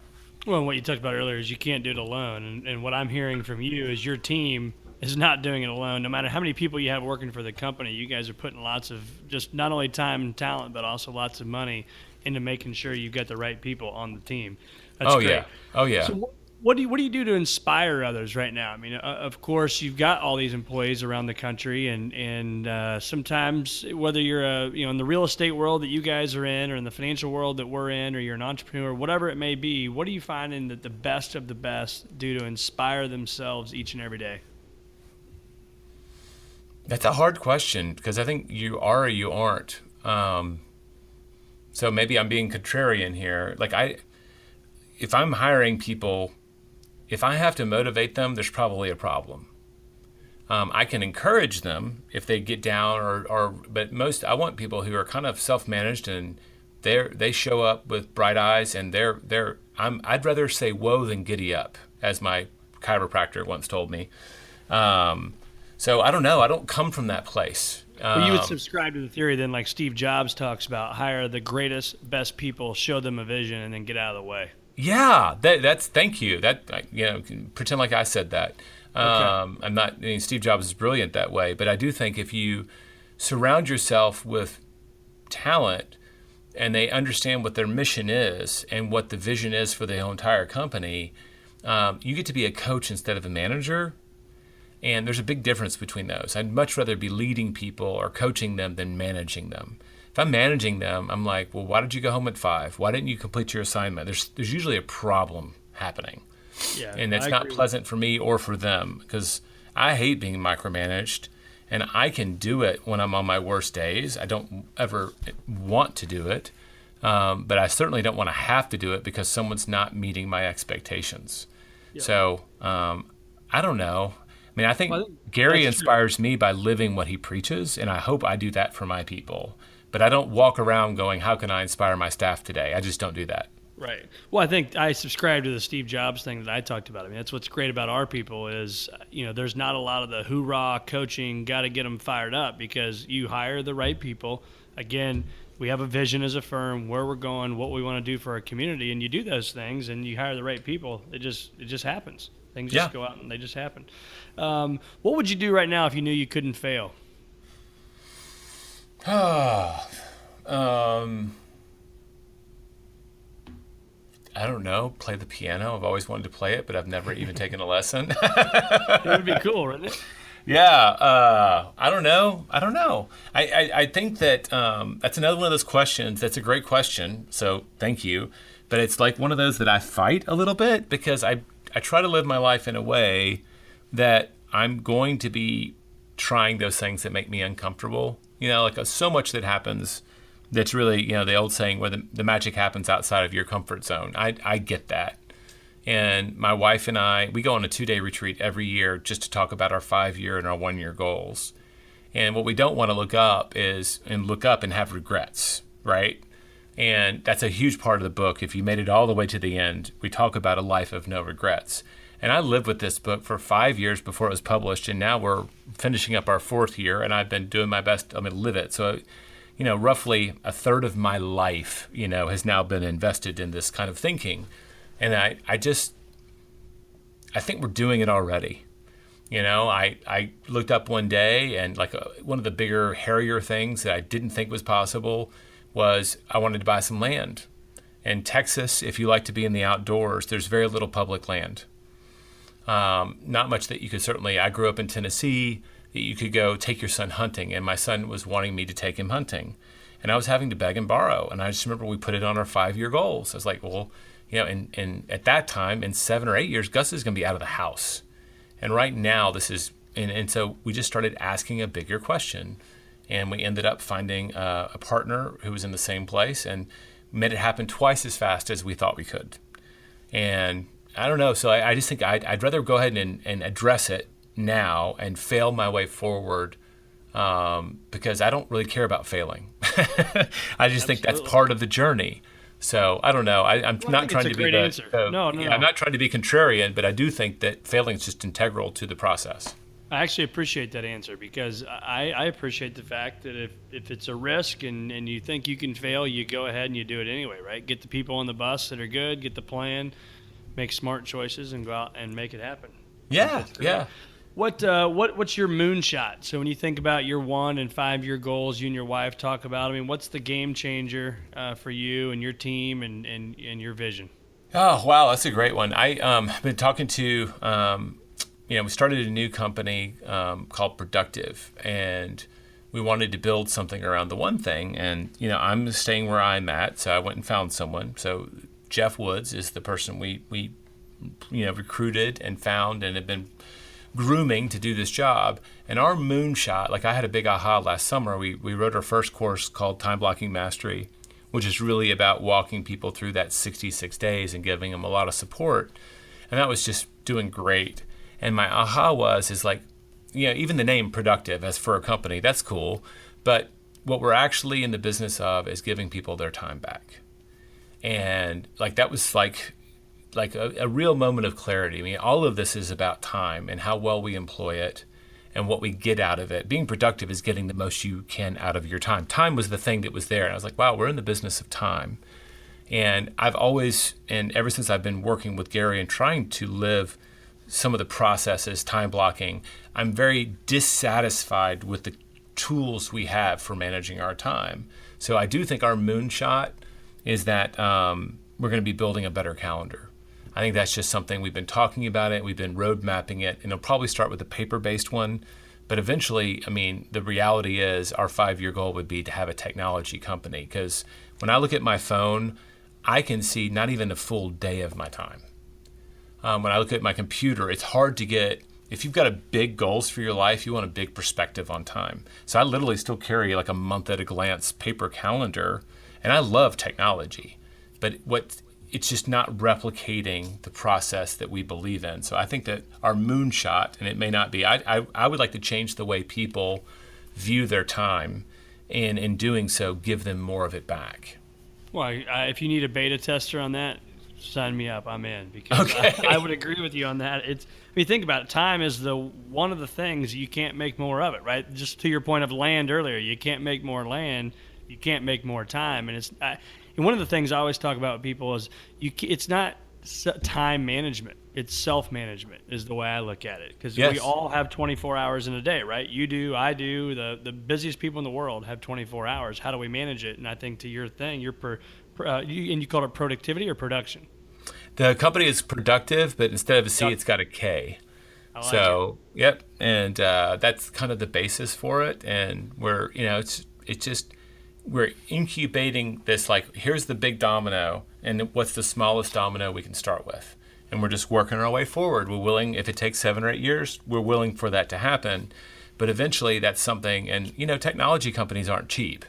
Well, and what you talked about earlier is you can't do it alone. And what I'm hearing from you is your team is not doing it alone. No matter how many people you have working for the company, you guys are putting lots of just not only time and talent, but also lots of money into making sure you've got the right people on the team. That's great. Yeah. Oh, yeah. So what do you do to inspire others right now? I mean, of course, you've got all these employees around the country, and sometimes whether you're in the real estate world that you guys are in, or in the financial world that we're in, or you're an entrepreneur, whatever it may be, what are you finding that the best of the best do to inspire themselves each and every day? That's a hard question, because I think you are or you aren't. So maybe I'm being contrarian here. If I'm hiring people, if I have to motivate them, there's probably a problem. I can encourage them if they get down, but I want people who are kind of self-managed, and they show up with bright eyes, and I'd rather say whoa than giddy up, as my chiropractor once told me. So I don't know. I don't come from that place. Well, you would subscribe to the theory then, like Steve Jobs talks about, hire the greatest, best people, show them a vision, and then get out of the way. Yeah, that's thank you. Pretend like I said that. Okay. I'm not. Steve Jobs is brilliant that way, but I do think if you surround yourself with talent, and they understand what their mission is and what the vision is for the entire company, you get to be a coach instead of a manager. And there's a big difference between those. I'd much rather be leading people or coaching them than managing them. If I'm managing them, I'm like, well, why did you go home at 5? Why didn't you complete your assignment? There's usually a problem happening. Yeah, and it's not pleasant for me or for them, because I hate being micromanaged, and I can do it when I'm on my worst days. I don't ever want to do it, but I certainly don't want to have to do it because someone's not meeting my expectations. Yeah. So I don't know. I think Gary inspires me by living what he preaches, and I hope I do that for my people. But I don't walk around going, how can I inspire my staff today? I just don't do that. Right. Well, I think I subscribe to the Steve Jobs thing that I talked about. I mean, that's what's great about our people is, there's not a lot of the hoorah coaching, got to get them fired up, because you hire the right people. Again, we have a vision as a firm, where we're going, what we want to do for our community, and you do those things and you hire the right people. It just happens. Things just go out and they just happen. What would you do right now if you knew you couldn't fail? I don't know, play the piano. I've always wanted to play it, but I've never even taken a lesson. It would be cool, wouldn't it? Yeah, I don't know. I think that that's another one of those questions. That's a great question, so thank you. But it's like one of those that I fight a little bit, because I try to live my life in a way that I'm going to be trying those things that make me uncomfortable. Like so much that happens that's really, the old saying where the magic happens outside of your comfort zone. I get that. And my wife and I, we go on a 2-day retreat every year just to talk about our 5-year and our 1-year goals. And what we don't want to look up and have regrets, right? And that's a huge part of the book. If you made it all the way to the end, we talk about a life of no regrets. And I lived with this book for 5 years before it was published, and now we're finishing up our 4th year, and I've been doing my best to live it. So, roughly a third of my life, has now been invested in this kind of thinking. And I think we're doing it already. I looked up one day, and one of the bigger, hairier things that I didn't think was possible was I wanted to buy some land. In Texas, if you like to be in the outdoors, there's very little public land. Not much that you could certainly, I grew up in Tennessee, that you could go take your son hunting, and my son was wanting me to take him hunting. And I was having to beg and borrow. And I just remember we put it on our 5-year goals. I was like, well, and at that time, in 7 or 8 years, Gus is going to be out of the house. And right now, this is, and so we just started asking a bigger question. And we ended up finding a partner who was in the same place and made it happen twice as fast as we thought we could. And I don't know. So I just think I'd rather go ahead and address it now and fail my way forward, because I don't really care about failing. I just think that's part of the journey. So I don't know. I'm not trying to be I'm not trying to be contrarian, but I do think that failing is just integral to the process. I actually appreciate that answer, because I appreciate the fact that if it's a risk and you think you can fail, you go ahead and you do it anyway, right? Get the people on the bus that are good, get the plan, make smart choices, and go out and make it happen. Yeah. What's your moonshot? So when you think about your 1 and 5-year goals, you and your wife talk about, what's the game changer for you and your team and your vision? Oh, wow, that's a great one. I've been talking to, we started a new company called Productive, and we wanted to build something around the one thing. And, I'm staying where I'm at, so I went and found someone. So Jeff Woods is the person we recruited and found and have been grooming to do this job. And our moonshot, I had a big aha last summer. We wrote our first course called Time Blocking Mastery, which is really about walking people through that 66 days and giving them a lot of support. And that was just doing great. And my aha is even the name Productive as for a company, that's cool. But what we're actually in the business of is giving people their time back. And that was a real moment of clarity. All of this is about time and how well we employ it and what we get out of it. Being productive is getting the most you can out of your time. Time was the thing that was there. And I was like, wow, we're in the business of time. And I've always, and ever since I've been working with Gary and trying to live some of the processes, time blocking, I'm very dissatisfied with the tools we have for managing our time. So I do think our moonshot is that we're going to be building a better calendar. I think that's just something we've been talking about it. We've been road mapping it, and it'll probably start with a paper-based one. But eventually, the reality is our 5-year goal would be to have a technology company. Because when I look at my phone, I can see not even a full day of my time. When I look at my computer, it's hard to get, if you've got a big goals for your life, you want a big perspective on time. So I literally still carry a month at a glance paper calendar, and I love technology. But it's just not replicating the process that we believe in. So I think that our moonshot, and it may not be, I would like to change the way people view their time, and in doing so, give them more of it back. Well, if you need a beta tester on that, sign me up. I'm in, because Okay. I would agree with you on that. Think about it. Time is one of the things you can't make more of it, right? Just to your point of land earlier, you can't make more land, you can't make more time, and and one of the things I always talk about with people is it's not time management. It's self-management is the way I look at it, because Yes. we all have 24 hours in a day, right? You do, I do. The busiest people in the world have 24 hours. How do we manage it? And I think to your thing, you called it productivity or production? The company is productive, but instead of a C, it's got a K. I like So, yep, and that's kind of the basis for it. And we're, we're incubating this, like, here's the big domino, and what's the smallest domino we can start with. And we're just working our way forward. We're willing, if it takes 7 or 8 years, we're willing for that to happen. But eventually that's something, and, technology companies aren't cheap.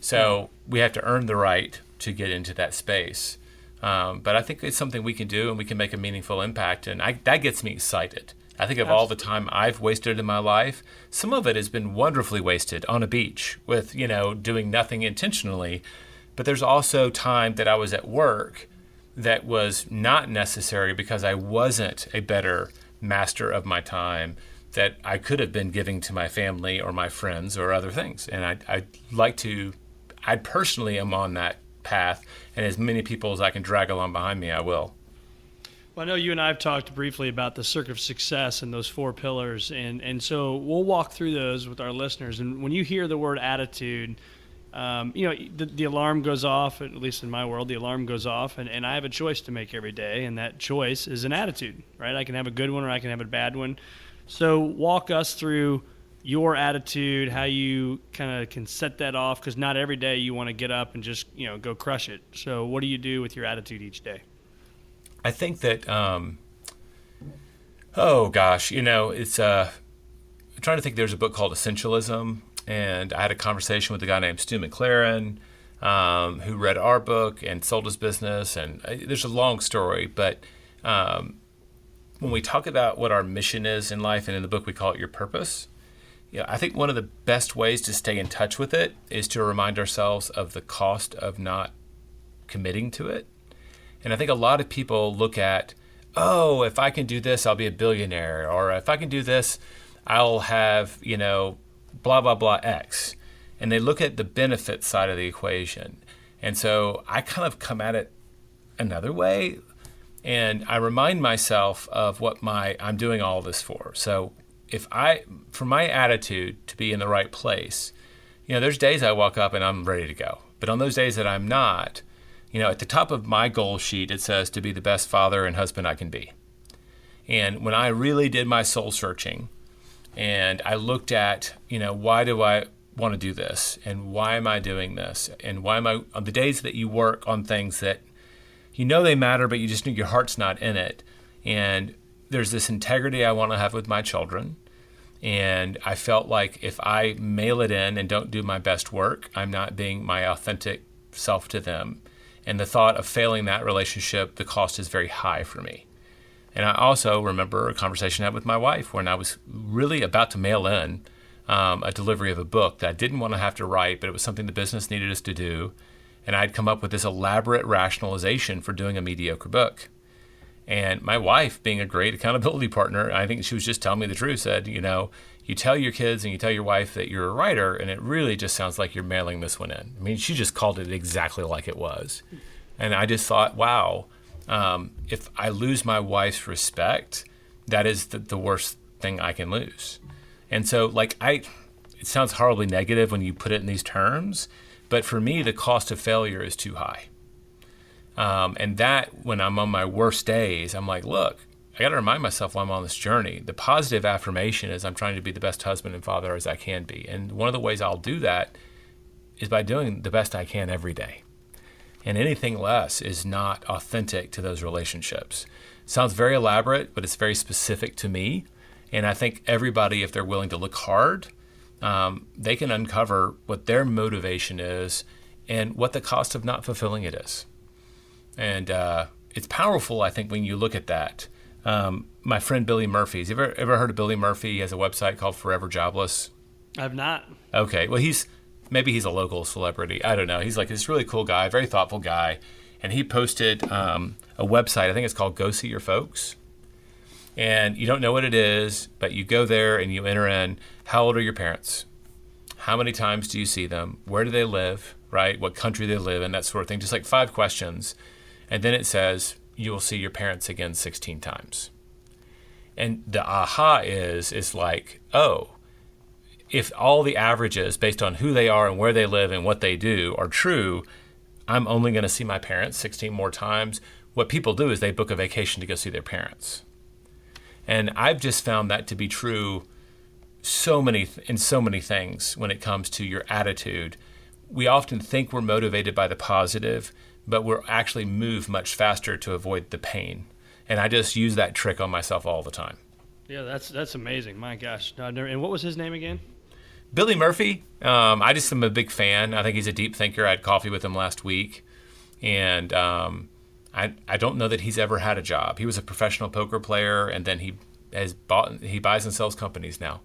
So we have to earn the right to get into that space. But I think it's something we can do, and we can make a meaningful impact. And that gets me excited. I think of all the time I've wasted in my life, some of it has been wonderfully wasted on a beach with, doing nothing intentionally. But there's also time that I was at work that was not necessary because I wasn't a better master of my time that I could have been giving to my family or my friends or other things. And I personally am on that path, and as many people as I can drag along behind me, I will. Well, I know you and I have talked briefly about the circuit of success and those 4 pillars, and so we'll walk through those with our listeners. And when you hear the word attitude, the alarm goes off, at least in my world, the alarm goes off, and I have a choice to make every day, and that choice is an attitude, right? I can have a good one or I can have a bad one. So walk us through your attitude, how you kind of can set that off, because not every day you want to get up and just, go crush it. So what do you do with your attitude each day? I think that, it's, I'm trying to think, there's a book called Essentialism, and I had a conversation with a guy named Stu McLaren, who read our book and sold his business, and there's a long story, but when we talk about what our mission is in life, and in the book we call it your purpose, I think one of the best ways to stay in touch with it is to remind ourselves of the cost of not committing to it. And I think a lot of people look at, if I can do this, I'll be a billionaire, or if I can do this, I'll have, blah, blah, blah, X. And they look at the benefit side of the equation. And so I kind of come at it another way, and I remind myself of what I'm doing all this for. So for my attitude to be in the right place, there's days I walk up and I'm ready to go. But on those days that I'm not, at the top of my goal sheet, it says to be the best father and husband I can be. And when I really did my soul searching, and I looked at, why do I want to do this? And why am I doing this? And why am I, on the days that you work on things that they matter, but you just know your heart's not in it. And there's this integrity I want to have with my children. And I felt like if I mail it in and don't do my best work, I'm not being my authentic self to them. And the thought of failing that relationship, the cost is very high for me. And I also remember a conversation I had with my wife when I was really about to mail in a delivery of a book that I didn't want to have to write, but it was something the business needed us to do. And I'd come up with this elaborate rationalization for doing a mediocre book. And my wife, being a great accountability partner, I think she was just telling me the truth, said, you tell your kids and you tell your wife that you're a writer, and it really just sounds like you're mailing this one in. I mean, she just called it exactly like it was. And I just thought, wow, if I lose my wife's respect, that is the worst thing I can lose. And so, it sounds horribly negative when you put it in these terms, but for me, the cost of failure is too high. And that, when I'm on my worst days, I'm like, look, I got to remind myself while I'm on this journey. The positive affirmation is I'm trying to be the best husband and father as I can be. And one of the ways I'll do that is by doing the best I can every day. And anything less is not authentic to those relationships. Sounds very elaborate, but it's very specific to me. And I think everybody, if they're willing to look hard, they can uncover what their motivation is and what the cost of not fulfilling it is. And it's powerful, I think, when you look at that. My friend Billy Murphy, have you ever heard of Billy Murphy? He has a website called Forever Jobless. I've not. Okay, well, he's maybe he's a local celebrity. I don't know. He's like this really cool guy, very thoughtful guy. And he posted a website, I think it's called Go See Your Folks. And you don't know what it is, but you go there and you enter in, how old are your parents? How many times do you see them? Where do they live, right? What country they live in, that sort of thing. Just like 5 questions. And then it says, you will see your parents again 16 times. And the aha is like, oh, if all the averages based on who they are and where they live and what they do are true, I'm only going to see my parents 16 more times. What people do is they book a vacation to go see their parents. And I've just found that to be true in so many things when it comes to your attitude. We often think we're motivated by the positive, but we're actually move much faster to avoid the pain. And I just use that trick on myself all the time. Yeah, that's amazing. My gosh. No, and what was his name again? Billy Murphy. I just am a big fan. I think he's a deep thinker. I had coffee with him last week. And I don't know that he's ever had a job. He was a professional poker player, and then he buys and sells companies now.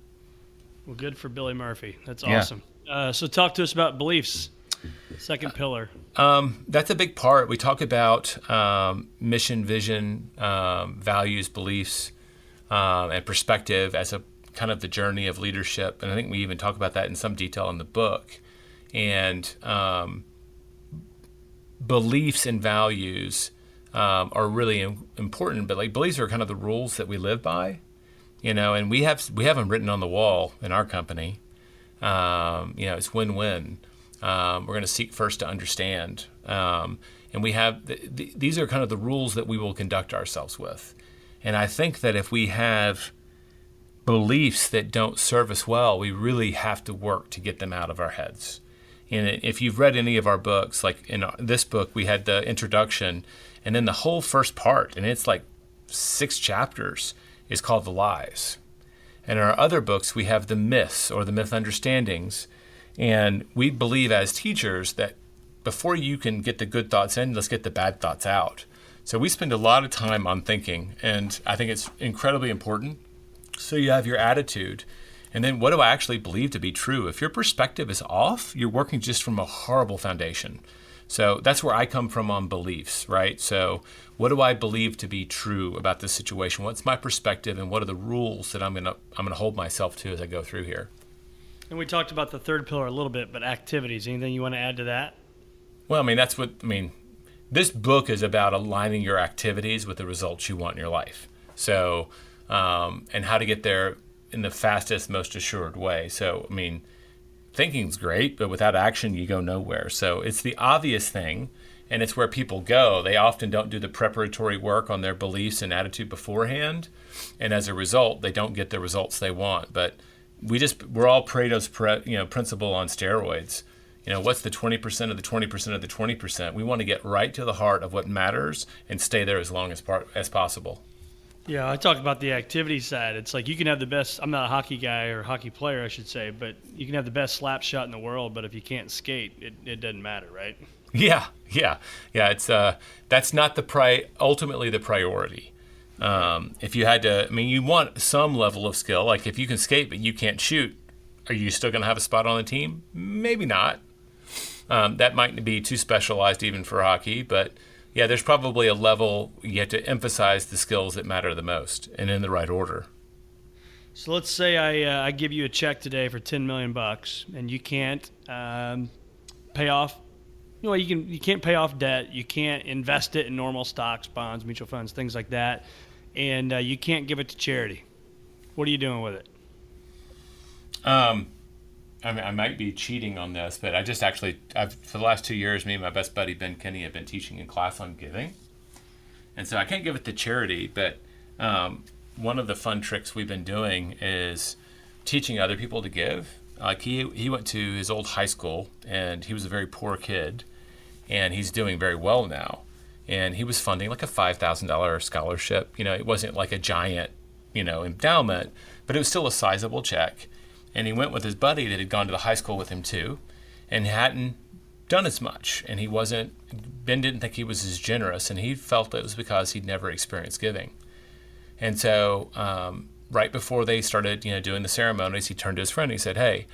Well, good for Billy Murphy. That's awesome. So talk to us about beliefs. Second pillar. That's a big part. We talk about mission, vision, values, beliefs, and perspective as a kind of the journey of leadership. And I think we even talk about that in some detail in the book. And beliefs and values are really important, but like beliefs are kind of the rules that we live by, and we have them written on the wall in our company. It's win-win. We're going to seek first to understand. And we have, these are kind of the rules that we will conduct ourselves with. And I think that if we have beliefs that don't serve us well, we really have to work to get them out of our heads. And if you've read any of our books, like in this book, we had the introduction, and then the whole first part, and it's like 6 chapters, is called The Lies. And in our other books, we have the myths or the myth understandings. And we believe as teachers that before you can get the good thoughts in, let's get the bad thoughts out. So we spend a lot of time on thinking, and I think it's incredibly important. So you have your attitude, and then what do I actually believe to be true? If your perspective is off, you're working just from a horrible foundation. So that's where I come from on beliefs, right? So what do I believe to be true about this situation? What's my perspective, and what are the rules that I'm gonna hold myself to as I go through here? And we talked about the third pillar a little bit, but activities. Anything you want to add to that? Well, this book is about aligning your activities with the results you want in your life. So, and how to get there in the fastest, most assured way. So, thinking's great, but without action, you go nowhere. So it's the obvious thing, and it's where people go. They often don't do the preparatory work on their beliefs and attitude beforehand, and as a result, they don't get the results they want. But we're all Pareto's principle on steroids. What's the 20% of the 20% of the 20%? We want to get right to the heart of what matters and stay there as long as possible. Yeah, I talk about the activity side. It's like you can have the best, I'm not a hockey guy or hockey player, I should say, but you can have the best slap shot in the world, but if you can't skate, it doesn't matter, right? Yeah. It's that's not ultimately the priority. If you had to, you want some level of skill. Like if you can skate but you can't shoot, are you still going to have a spot on the team? Maybe not. That might be too specialized even for hockey, but yeah, there's probably a level you have to emphasize the skills that matter the most and in the right order. So let's say I give you a check today for $10 million, and you can't pay off. You can't pay off debt. You can't invest it in normal stocks, bonds, mutual funds, things like that, and you can't give it to charity. What are you doing with it? I might be cheating on this, but for the last 2 years, me and my best buddy, Ben Kinney, have been teaching a class on giving. And so I can't give it to charity, but one of the fun tricks we've been doing is teaching other people to give. Like he went to his old high school, and he was a very poor kid, and he's doing very well now. And he was funding like a $5,000 scholarship. It wasn't like a giant, endowment, but it was still a sizable check. And he went with his buddy that had gone to the high school with him too, and hadn't done as much. And Ben didn't think he was as generous, and he felt it was because he'd never experienced giving. And so right before they started, doing the ceremonies, he turned to his friend and he said, "Hey,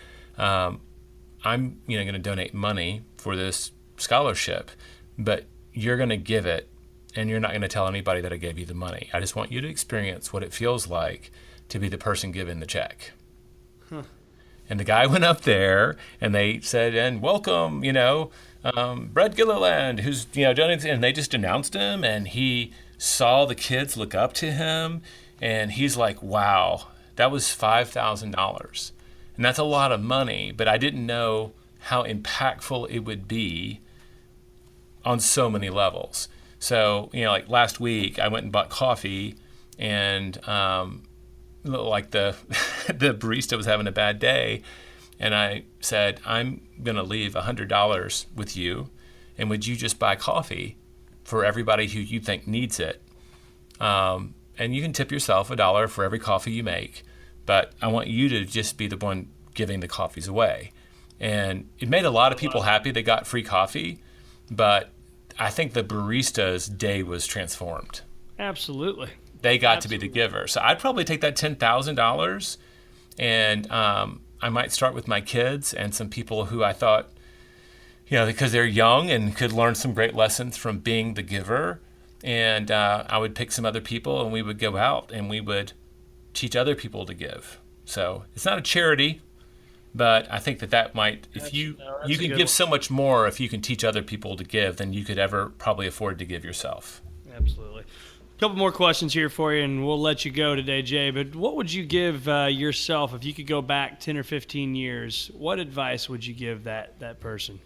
I'm going to donate money for this scholarship, but you're going to give it and you're not going to tell anybody that I gave you the money. I just want you to experience what it feels like to be the person giving the check. And the guy went up there and they said, and welcome, Brett Gilliland, who's, donating, and they just announced him, and he saw the kids look up to him, and he's like, wow, that was $5,000. And that's a lot of money, but I didn't know how impactful it would be on so many levels. So, like last week, I went and bought coffee, and like the the barista was having a bad day, and I said, I'm going to leave $100 with you, and would you just buy coffee for everybody who you think needs it? And you can tip yourself $1 for every coffee you make, but I want you to just be the one giving the coffees away. And it made a lot of people happy. They got free coffee, but I think the barista's day was transformed. Absolutely. They got to be the giver. So I'd probably take that $10,000, and I might start with my kids and some people who I thought, because they're young and could learn some great lessons from being the giver. And I would pick some other people, and we would go out and we would teach other people to give. So it's not a charity, but I think that might, if you can give so much more if you can teach other people to give than you could ever probably afford to give yourself. Absolutely. A couple more questions here for you, and we'll let you go today, Jay. But what would you give yourself if you could go back 10 or 15 years? What advice would you give that person?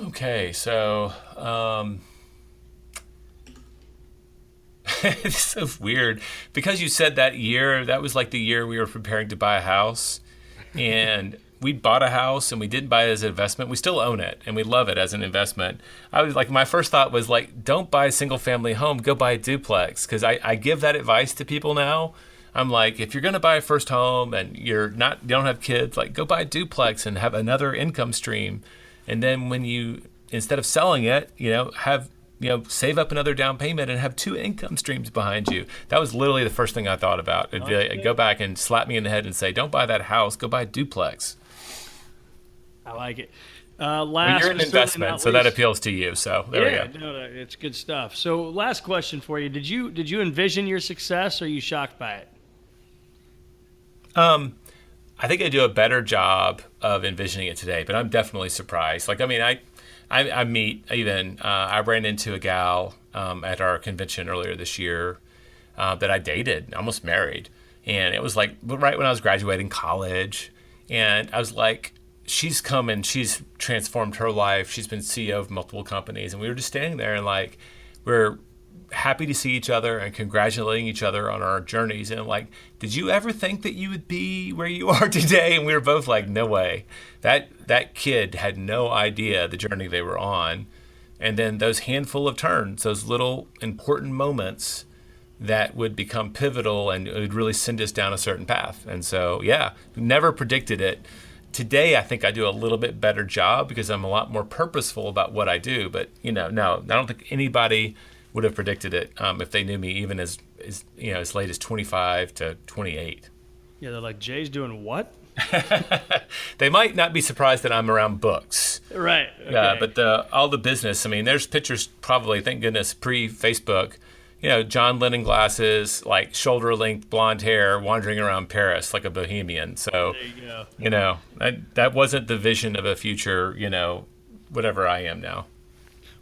Okay, so it's so weird because you said that year, that was like the year we were preparing to buy a house, and we bought a house and we didn't buy it as an investment. We still own it and we love it as an investment. I was like, my first thought was like, don't buy a single family home, go buy a duplex. Cause I give that advice to people now. I'm like, if you're going to buy a first home and you don't have kids, like go buy a duplex and have another income stream. And then when you, instead of selling it, save up another down payment and have 2 income streams behind you. That was literally the first thing I thought about. It'd be like, go back and slap me in the head and say, don't buy that house, go buy a duplex. I like it. Well, you're an investment, so that appeals to you. So there we go. No, it's good stuff. So last question for you. Did you envision your success, or are you shocked by it? I think I do a better job of envisioning it today, but I'm definitely surprised. Like, I mean, I meet even, I ran into a gal at our convention earlier this year that I dated, almost married. And it was like right when I was graduating college. And I was like, she's come and she's transformed her life. She's been CEO of multiple companies. And we were just standing there and like, we're happy to see each other and congratulating each other on our journeys. And like, did you ever think that you would be where you are today? And we were both like, no way. That kid had no idea the journey they were on. And then those handful of turns, those little important moments that would become pivotal and it would really send us down a certain path. And so, yeah, never predicted it. Today, I think I do a little bit better job because I'm a lot more purposeful about what I do. But, no, I don't think anybody would have predicted it if they knew me even as late as 25 to 28. Yeah, they're like, Jay's doing what? They might not be surprised that I'm around books. Right. Okay. Yeah, but all the business, I mean, there's pictures probably, thank goodness, pre-Facebook, John Lennon glasses, like shoulder-length blonde hair, wandering around Paris like a bohemian. So, there you go. That wasn't the vision of a future, whatever I am now.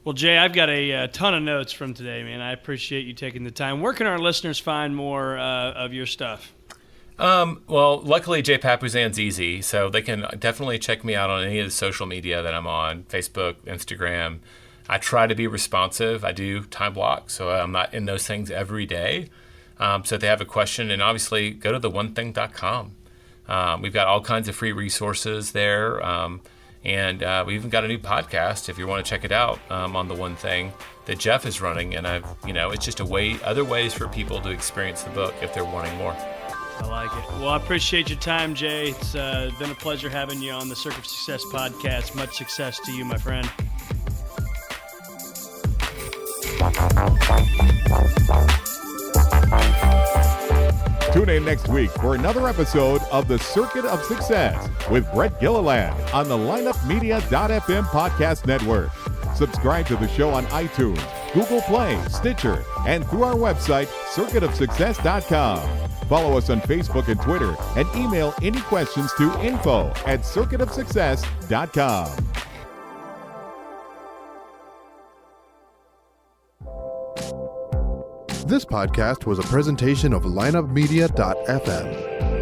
Well, Jay, I've got a ton of notes from today, man. I appreciate you taking the time. Where can our listeners find more of your stuff? Well, luckily, Jay Papasan's easy, so they can definitely check me out on any of the social media that I'm on, Facebook, Instagram. I try to be responsive. I do time block, so I'm not in those things every day. So if they have a question, and obviously go to theonething.com. We've got all kinds of free resources there. And we even got a new podcast if you want to check it out on The One Thing that Jeff is running. And it's just other ways for people to experience the book if they're wanting more. I like it. Well, I appreciate your time, Jay. It's been a pleasure having you on the Circle of Success podcast. Much success to you, my friend. Tune in next week for another episode of The Circuit of Success with Brett Gilliland on the lineupmedia.fm podcast network. Subscribe to the show on iTunes, Google Play, Stitcher, and through our website, circuitofsuccess.com. Follow us on Facebook and Twitter, and email any questions to info@circuitofsuccess.com. This podcast was a presentation of lineupmedia.fm.